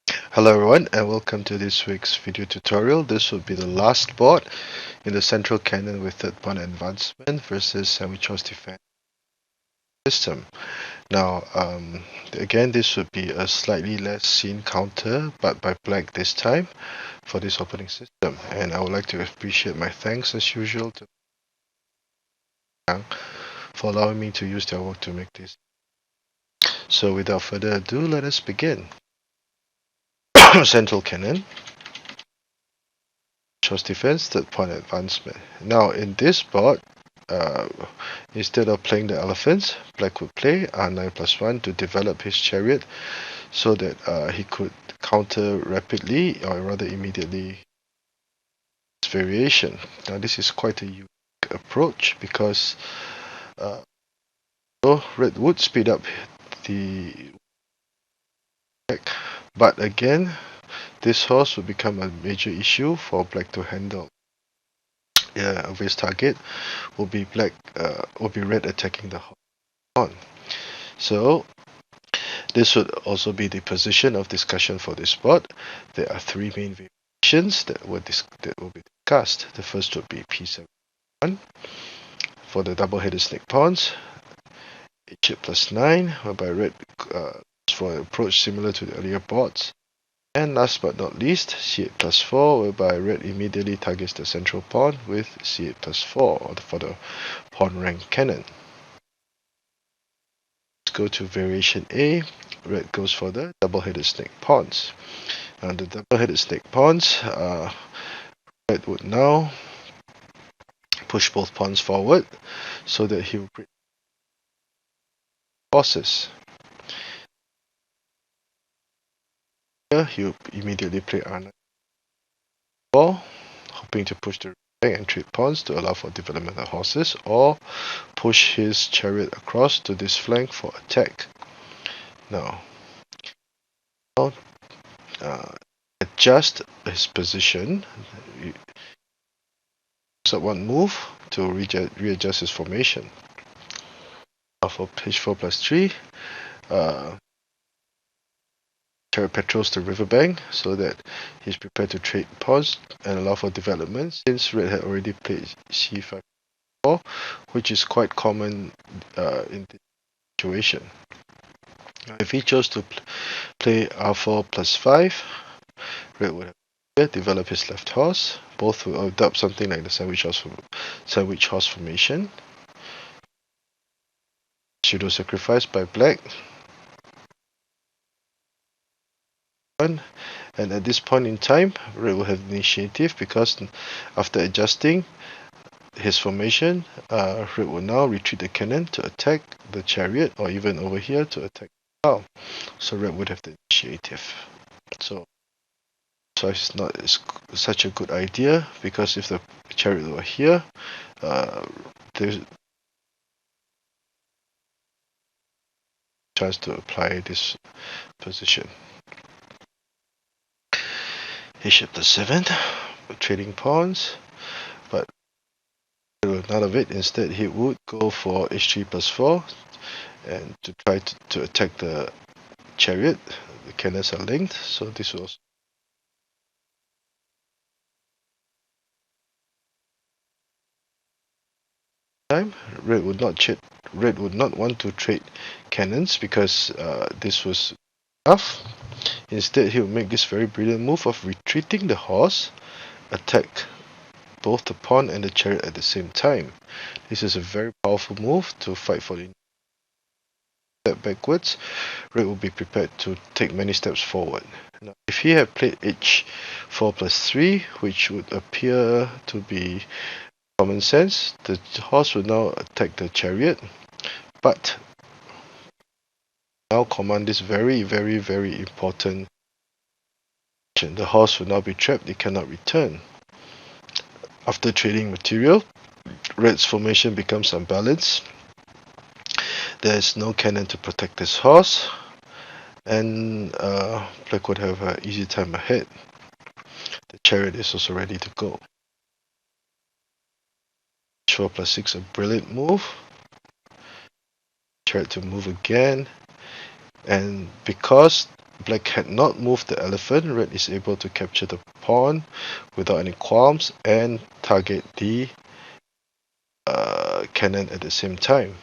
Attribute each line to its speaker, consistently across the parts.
Speaker 1: Hello everyone and welcome to this week's video tutorial. This will be the last board in the central cannon with third pawn advancement versus sandwich horse defense system. Now again this would be a slightly less seen counter but by black this time for this opening system, and I would like to appreciate my thanks as usual to Zhang for allowing me to use their work to make this. So without further ado, let us begin. Central cannon, horse defense, third pawn advancement. Now in this board, uh, instead of playing the elephants, black would play r9 plus 1 to develop his chariot so that he could counter rapidly or rather immediately this variation. Now this is quite a unique approach because so red would speed up the attack, but again this horse would become a major issue for black to handle. Obvious target will be red attacking the pawn. So this would also be the position of discussion for this spot. There are three main variations that will be discussed. The first would be p7 for the double-headed snake pawns, h8 plus 9, whereby red for an approach similar to the earlier boards. And last but not least, c8 plus 4, whereby red immediately targets the central pawn with c8 plus 4 for the pawn rank cannon. Let's go to variation A. Red goes for the double-headed snake pawns. And the double-headed snake pawns, red would now push both pawns forward so that he will break horses. Here he will immediately play r9 hoping to push the rank and trade pawns to allow for development of horses, or push his chariot across to this flank for attack. Now adjust his position. So one move to readjust his formation. Now for h4 plus 3, Chariot patrols the riverbank so that he's prepared to trade pawns and allow for development, since red had already played c5 before, which is quite common in this situation. Now, if he chose to play r4 plus 5, red would have develop his left horse. Both will adopt something like the sandwich horse formation. Pseudo sacrifice by black. And at this point in time, red will have initiative because after adjusting his formation, red will now retreat the cannon to attack the chariot, or even over here to attack the cow. So red would have the initiative. So it's not such a good idea, because if the chariot were here, there's a chance to apply this position. H8 plus 7, trading pawns, but none of it. Instead, he would go for h3 plus 4 and to try to attack the chariot. The cannons are linked, so this was time. Red would not want to trade cannons because this was enough. Instead, he would make this very brilliant move of retreating the horse, attack both the pawn and the chariot at the same time. This is a very powerful move to fight for the step backwards. Red will be prepared to take many steps forward. Now, if he had played h4 plus 3, which would appear to be common sense, the horse would now attack the chariot, but now command this very, very, very important action. The horse will now be trapped, it cannot return. After trading material, red's formation becomes unbalanced. There is no cannon to protect this horse, and black would have an easy time ahead. The chariot is also ready to go. h4 plus 6, a brilliant move. Chariot to move again, and because black had not moved the elephant, red is able to capture the pawn without any qualms and target the cannon at the same time.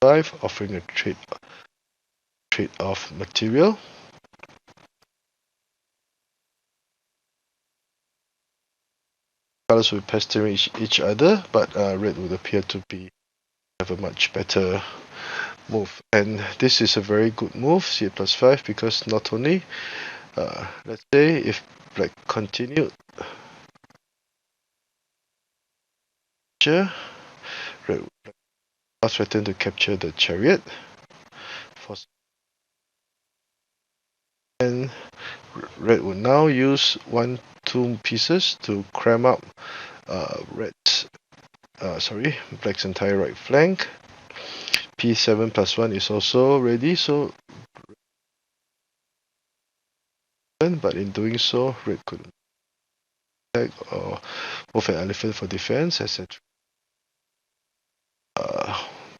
Speaker 1: 5, offering a trade-off material. Colors will be pestering each other, but red would appear to have a much better move. And this is a very good move, c8 plus 5, because not only, let's say, if black continued, red would now threaten to capture the chariot. And red would now use 1-2 pieces to cram up black's entire right flank. P7 plus 1 is also ready, so but in doing so, red could attack or move an elephant for defense, etc.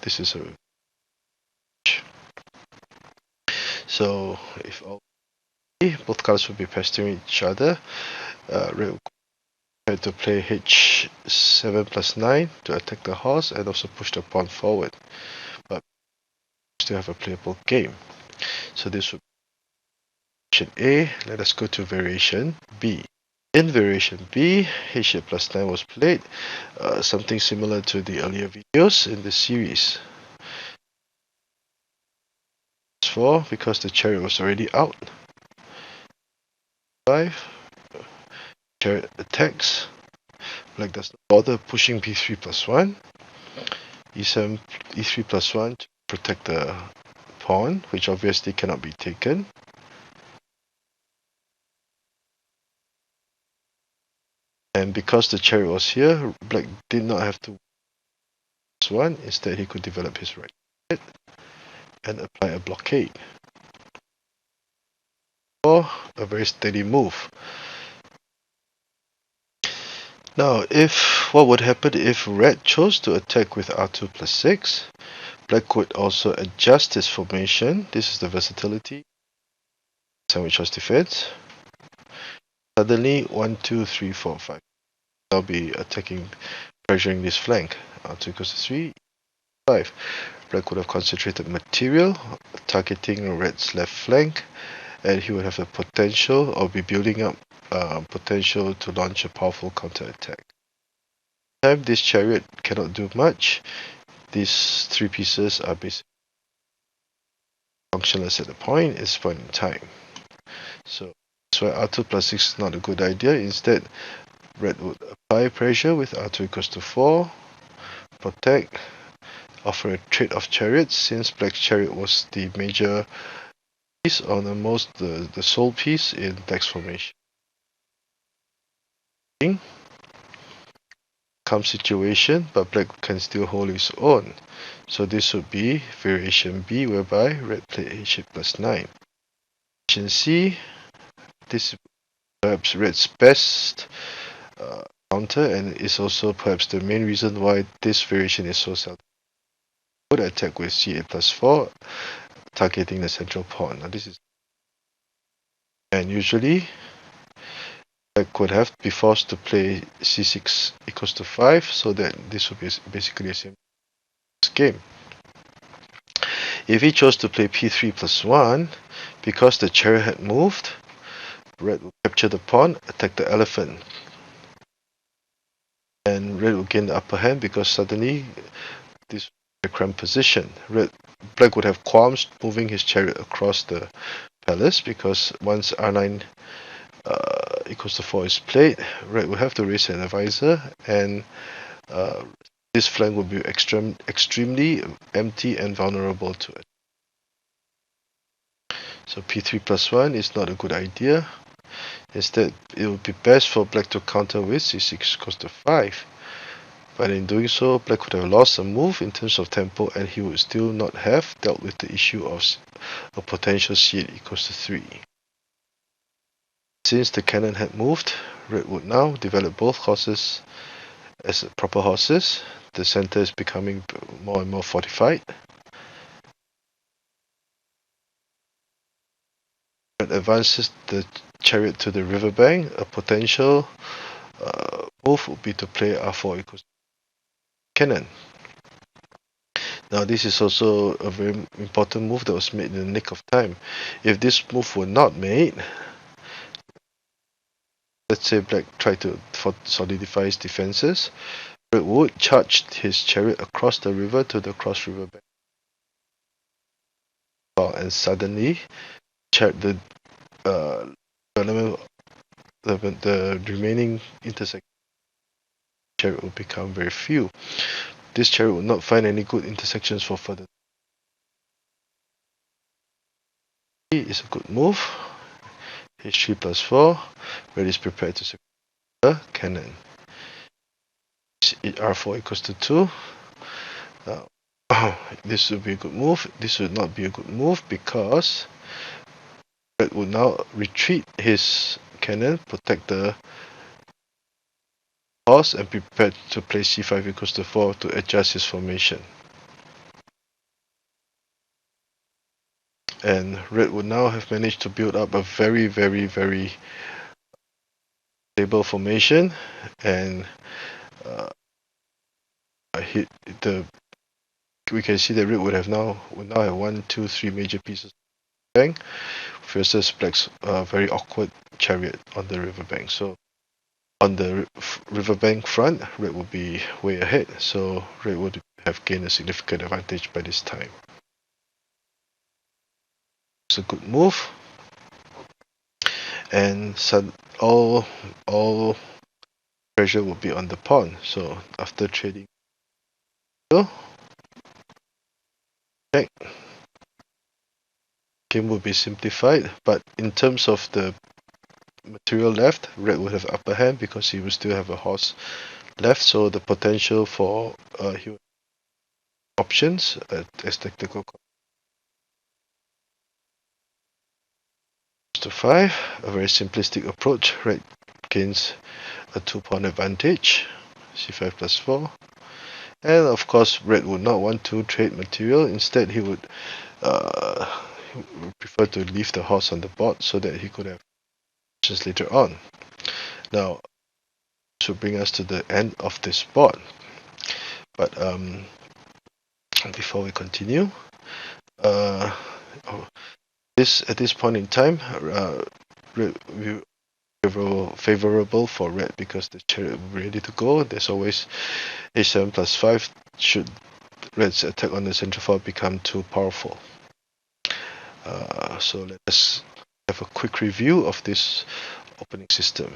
Speaker 1: This is a so if all both colors will be pestering each other, red will try to play h7 plus 9 to attack the horse and also push the pawn forward, but still have a playable game. So this would be variation A. Let us go to variation B. In variation B, h8 plus 9 was played, something similar to the earlier videos in the series. 4, because the chariot was already out. 5, chariot attacks. Black does not bother pushing b3 plus 1. e7, e3 plus 1 to protect the pawn, which obviously cannot be taken. And because the chariot was here, black did not have to plus 1. Instead, he could develop his right and apply a blockade. Or a very steady move. Now, what would happen if red chose to attack with r2 plus 6? Black could also adjust his formation. This is the versatility. Sandwich house defense. Suddenly, 1, 2, 3, 4, 5. I'll be attacking, pressuring this flank. R2 equals to 3, 5. Black would have concentrated material, targeting red's left flank, and he would have the potential, or be building up potential to launch a powerful counter-attack. Time this chariot cannot do much. These 3 pieces are basically functionless at the point in time. So that's why r2 plus 6 is not a good idea. Instead, red would apply pressure with r2 equals to 4, protect, offer a trade of chariots, since black's chariot was the major piece, or the sole piece in black's formation. Calm situation, but black can still hold his own. So this would be variation B, whereby red played h8 plus 9. Variation C, this is perhaps red's best counter, and is also perhaps the main reason why this variation is so seldom. Would attack with c8 plus 4, targeting the central pawn. Now this is, and usually black could have be forced to play c6 equals to 5, so that this would be basically the same game. If he chose to play p3 plus 1, because the chariot had moved, red will capture the pawn, attack the elephant. And red will gain the upper hand because suddenly this is a cramped position. Black would have qualms moving his chariot across the palace, because once r9 equals to 4 is played, red will have to raise an advisor, and this flank will be extremely empty and vulnerable to it. So p3 plus 1 is not a good idea. Instead, it would be best for black to counter with c6 equals to 5. But in doing so, black would have lost a move in terms of tempo, and he would still not have dealt with the issue of a potential c8 equals to 3. Since the cannon had moved, red would now develop both horses as proper horses. The center is becoming more and more fortified. Red advances the chariot to the riverbank. A potential move would be to play r4 equals cannon. Now this is also a very important move that was made in the nick of time. If this move were not made, let's say black tried to solidify his defenses, red would charge his chariot across the river to the cross river bank. And suddenly the remaining intersection chariot will become very few. This chariot will not find any good intersections for further. Is a good move. H3 plus 4. Red is prepared to secure the cannon. R4 equals to 2. This would be a good move. This would not be a good move because red would now retreat his cannon, protect the horse, and prepare to play c5 equals to 4 to adjust his formation. And red would now have managed to build up a very, very, very stable formation, and we can see that red would now have 1, 2, 3 major pieces of bank versus black's very awkward chariot on the riverbank. So on the riverbank front, red would be way ahead, so red would have gained a significant advantage by this time. It's a good move, and all pressure will be on the pawn. So after trading, check. Game will be simplified, but in terms of the material left, red would have upper hand because he will still have a horse left, so the potential for options as tactical to 5, a very simplistic approach. Red gains a 2-pawn advantage, c5 plus 4, and of course red would not want to trade material. Instead he would prefer to leave the horse on the board so that he could have options later on. Now this will bring us to the end of this board, but before we continue, at this point in time, red favorable for red because the chariot will be ready to go. There's always h7 plus 5 should red's attack on the central file become too powerful. So let us have a quick review of this opening system.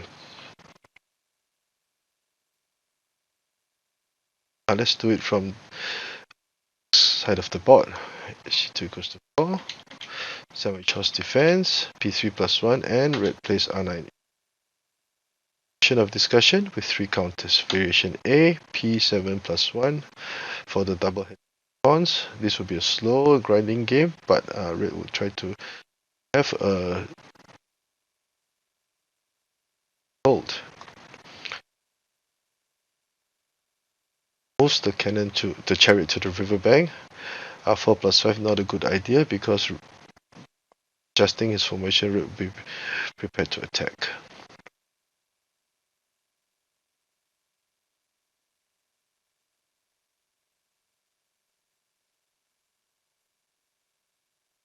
Speaker 1: Let's do it from side of the board. c2 equals to 4, sandwich horse defense, p3 plus 1, and red plays r9. Of discussion with 3 counters. Variation A, p7 plus 1 for the double head pawns. This will be a slow grinding game, but red will try to have a hold. Moves the cannon to the chariot to the riverbank. R4 plus 5 not a good idea because adjusting his formation, red will be prepared to attack.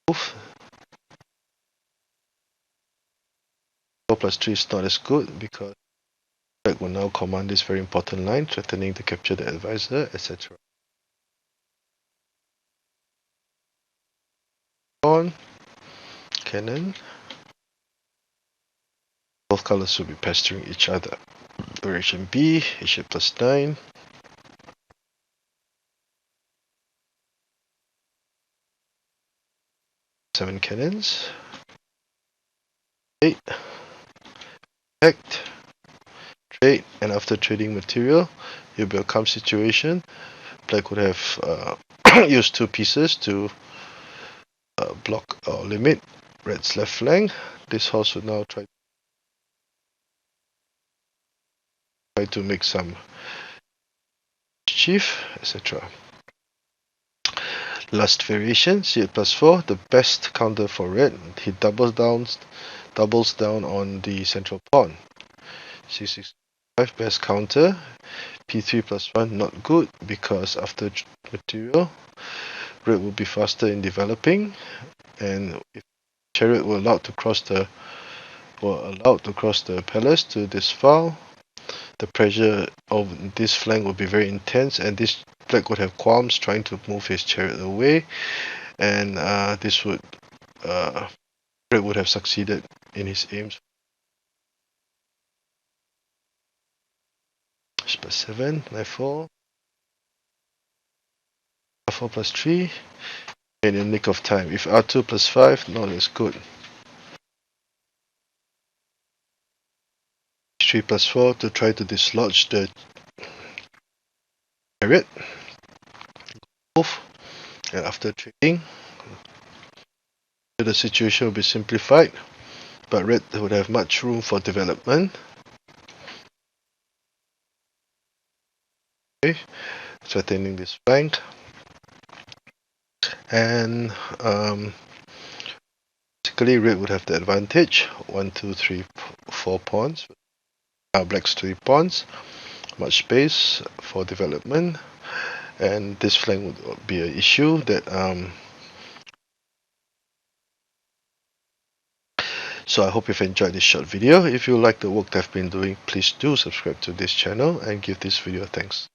Speaker 1: Move. 4 plus 3 is not as good because black will now command this very important line, threatening to capture the advisor, etc. Pawn, cannon. Both colors will be pestering each other. Variation B, h8 plus 9. Seven cannons. 8. Act. Trade, and after trading material, it will be a calm situation. Black would have used 2 pieces to block or limit red's left flank. This horse would now try to make some chief, etc. Last variation, c8 plus 4, the best counter for red. He doubles down on the central pawn. c6 5, best counter. p3 plus 1, not good, because after material, red will be faster in developing, and if Chariot were allowed to cross the palace to this file, the pressure of this flank would be very intense, and this black would have qualms trying to move his Chariot away, and this would red would have succeeded in his aims. Plus 7, knight 4, r4 plus 3, and in nick of time. If r2 plus 5, not as good. 3 plus 4 to try to dislodge the Chariot. Move, and after trading, the situation will be simplified, but red would have much room for development. Okay, threatening this flank, and basically red would have the advantage. 1, 2, 3, 4 pawns. Black's 3 pawns, much space for development, and this flank would be an issue that so I hope you've enjoyed this short video. If you like the work that I've been doing, please do subscribe to this channel and give this video a thanks.